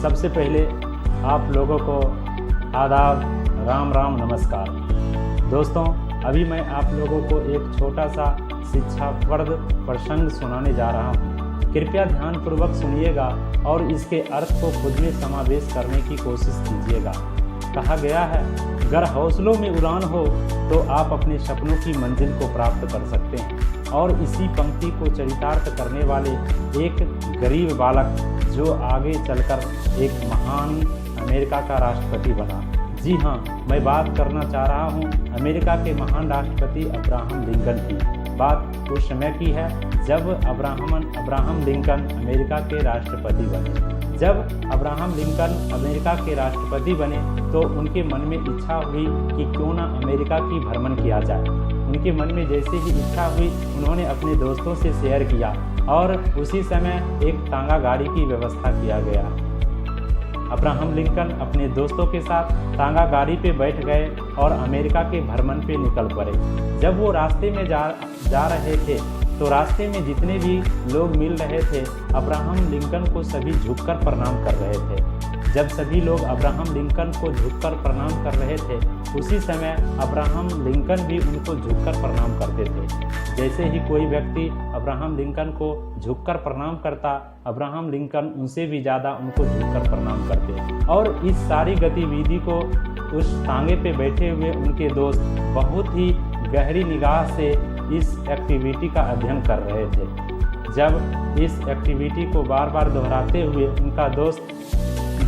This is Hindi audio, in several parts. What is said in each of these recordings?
सबसे पहले आप लोगों को आदाब, राम राम, नमस्कार। दोस्तों, अभी मैं आप लोगों को एक छोटा सा शिक्षाप्रद प्रसंग सुनाने जा रहा हूँ। कृपया ध्यानपूर्वक सुनिएगा और इसके अर्थ को खुद में समावेश करने की कोशिश कीजिएगा। कहा गया है, अगर हौसलों में उड़ान हो तो आप अपने सपनों की मंजिल को प्राप्त कर सकते हैं। और इसी पंक्ति को चरितार्थ करने वाले एक गरीब बालक जो आगे चलकर एक महान अमेरिका का राष्ट्रपति बना। जी हाँ, मैं बात करना चाह रहा हूँ अमेरिका के महान राष्ट्रपति अब्राहम लिंकन की। बात उस समय की है जब अब्राहम लिंकन अमेरिका के राष्ट्रपति बने। जब अब्राहम लिंकन अमेरिका के राष्ट्रपति बने तो उनके मन में इच्छा हुई कि क्यों ना अमेरिका की भ्रमण किया जाए। उनके मन में जैसे ही इच्छा हुई, उन्होंने अपने दोस्तों से शेयर किया और उसी समय एक तांगा गाड़ी की व्यवस्था किया गया। अब्राहम लिंकन अपने दोस्तों के साथ तांगा गाड़ी पे बैठ गए और अमेरिका के भ्रमण पे निकल पड़े। जब वो रास्ते में जा रहे थे तो रास्ते में जितने भी लोग मिल रहे थे, अब्राहम लिंकन को सभी झुककर प्रणाम कर रहे थे। जब सभी लोग अब्राहम लिंकन को झुककर प्रणाम कर रहे थे, उसी समय अब्राहम लिंकन भी उनको झुककर प्रणाम करते थे। जैसे ही कोई व्यक्ति अब्राहम लिंकन को झुककर प्रणाम करता, अब्राहम लिंकन उनसे भी ज़्यादा उनको झुककर प्रणाम करते। और इस सारी गतिविधि को उस तांगे पे बैठे हुए उनके दोस्त बहुत ही गहरी निगाह से इस एक्टिविटी का अध्ययन कर रहे थे। जब इस एक्टिविटी को बार बार दोहराते हुए उनका दोस्त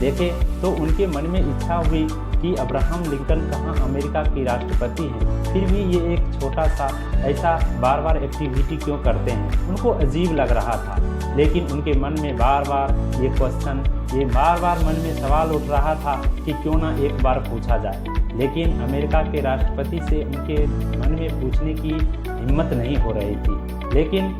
देखे तो उनके मन में इच्छा हुई कि अब्राहम लिंकन कहाँ अमेरिका की राष्ट्रपति हैं, फिर भी ये एक छोटा सा ऐसा बार बार एक्टिविटी क्यों करते हैं। उनको अजीब लग रहा था, लेकिन उनके मन में बार बार ये क्वेश्चन, ये बार बार मन में सवाल उठ रहा था कि क्यों ना एक बार पूछा जाए। लेकिन अमेरिका के राष्ट्रपति से उनके मन में पूछने की हिम्मत नहीं हो रही थी। लेकिन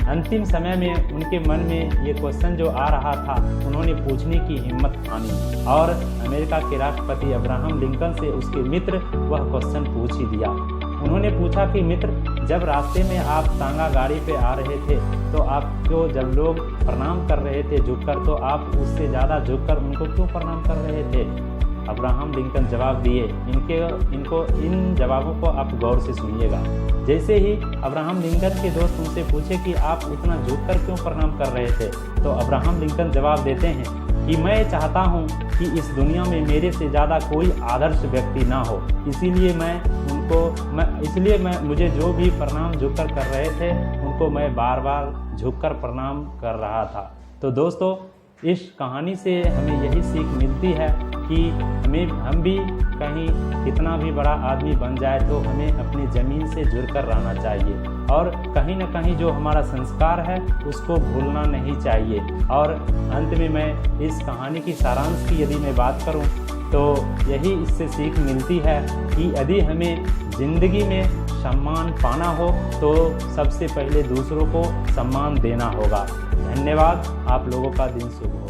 अंतिम समय में उनके मन में ये क्वेश्चन जो आ रहा था, उन्होंने पूछने की हिम्मत ठानी और अमेरिका के राष्ट्रपति अब्राहम लिंकन से उसके मित्र वह क्वेश्चन पूछ ही दिया। उन्होंने पूछा कि मित्र, जब रास्ते में आप तांगा गाड़ी पे आ रहे थे तो आपको जब लोग प्रणाम कर रहे थे झुककर, तो आप उससे ज़्यादा झुककर उनको क्यों प्रणाम कर रहे थे? अब्राहम लिंकन जवाब दिए। इन जवाबों को आप गौर से सुनिएगा। जैसे ही अब्राहम लिंकन के दोस्त उनसे पूछे कि आप उतना झुककर क्यों प्रणाम कर रहे थे, तो अब्राहम लिंकन जवाब देते हैं कि मैं चाहता हूं कि इस दुनिया में मेरे से ज़्यादा कोई आदर्श व्यक्ति ना हो, इसीलिए मुझे जो भी प्रणाम झुककर कर रहे थे उनको मैं बार बार झुककर प्रणाम कर रहा था। तो दोस्तों, इस कहानी से हमें यही सीख मिलती है कि हम भी कहीं कितना भी बड़ा आदमी बन जाए तो हमें अपनी ज़मीन से जुड़कर रहना चाहिए और कहीं न कहीं जो हमारा संस्कार है उसको भूलना नहीं चाहिए। और अंत में मैं इस कहानी की सारांश की यदि मैं बात करूं तो यही इससे सीख मिलती है कि यदि हमें ज़िंदगी में सम्मान पाना हो तो सबसे पहले दूसरों को सम्मान देना होगा। धन्यवाद। आप लोगों का दिन शुभ हो।